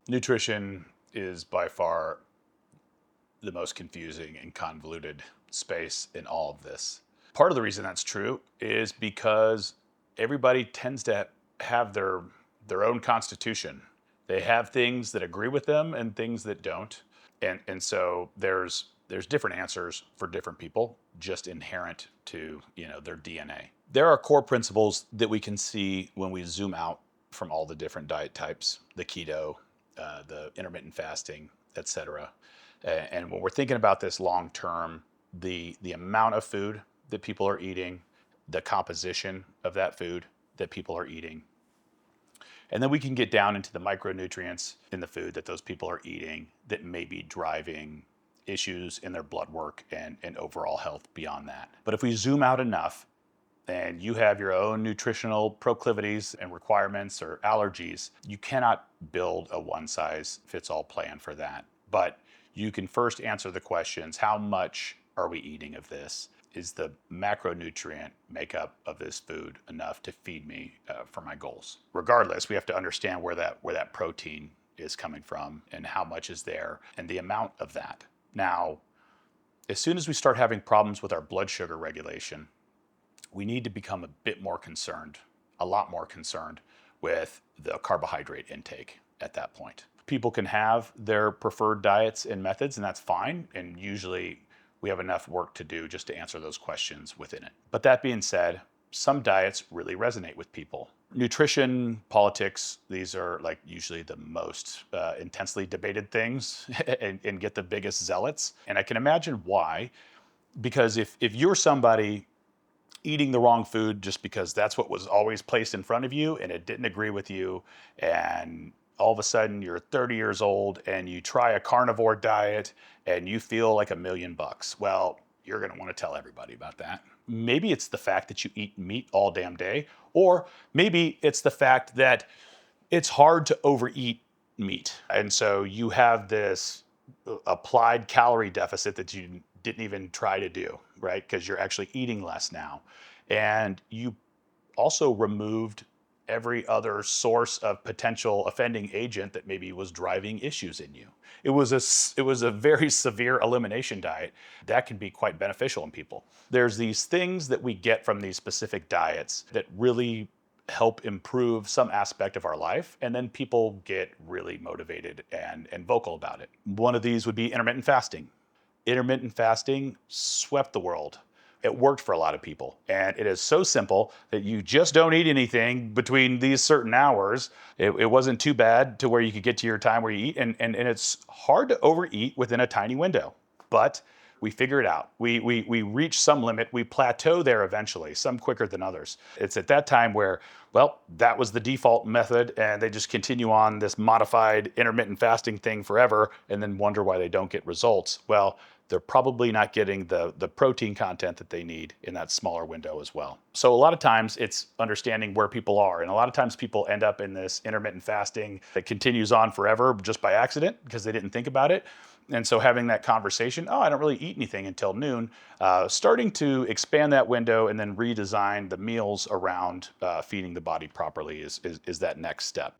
Nutrition is by far the most confusing and convoluted space in all of this. Part of the reason that's true is because everybody tends to have their own constitution. They have things that agree with them and things that don't. And so there's different answers for different people, just inherent to, their DNA. There are core principles that we can see when we zoom out from all the different diet types, the keto, the intermittent fasting, etc. And when we're thinking about this long term, the amount of food that people are eating, the composition of that food that people are eating, and then we can get down into the micronutrients in the food that those people are eating that may be driving issues in their blood work and overall health beyond that. But if we zoom out enough, and you have your own nutritional proclivities and requirements or allergies, you cannot build a one-size-fits-all plan for that. But you can first answer the questions: how much are we eating of this? Is the macronutrient makeup of this food enough to feed me for my goals? Regardless, we have to understand where that protein is coming from and how much is there and the amount of that. Now, as soon as we start having problems with our blood sugar regulation, we need to become a bit more concerned, a lot more concerned with the carbohydrate intake at that point. People can have their preferred diets and methods, and that's fine. And usually we have enough work to do just to answer those questions within it. But that being said, some diets really resonate with people. Nutrition, politics, these are like usually the most intensely debated things and get the biggest zealots. And I can imagine why, because if you're somebody eating the wrong food just because that's what was always placed in front of you and it didn't agree with you, and all of a sudden you're 30 years old and you try a carnivore diet and you feel like $1,000,000, well, you're going to want to tell everybody about that. Maybe it's the fact that you eat meat all damn day, or maybe it's the fact that it's hard to overeat meat. And so you have this applied calorie deficit that you didn't even try to do, right? Because you're actually eating less now. And you also removed every other source of potential offending agent that maybe was driving issues in you. It was a very severe elimination diet that can be quite beneficial in people. There's these things that we get from these specific diets that really help improve some aspect of our life, and then people get really motivated and vocal about it. One of these would be intermittent fasting. Intermittent fasting swept the world. It worked for a lot of people. And it is so simple that you just don't eat anything between these certain hours. It wasn't too bad to where you could get to your time where you eat. And it's hard to overeat within a tiny window. But we figure it out. We reach some limit. We plateau there eventually, some quicker than others. It's at that time where, well, that was the default method, and they just continue on this modified intermittent fasting thing forever and then wonder why they don't get results. Well, they're probably not getting the protein content that they need in that smaller window as well. So a lot of times it's understanding where people are. And a lot of times people end up in this intermittent fasting that continues on forever just by accident because they didn't think about it. And so having that conversation, I don't really eat anything until noon, starting to expand that window and then redesign the meals around feeding the body properly is that next step.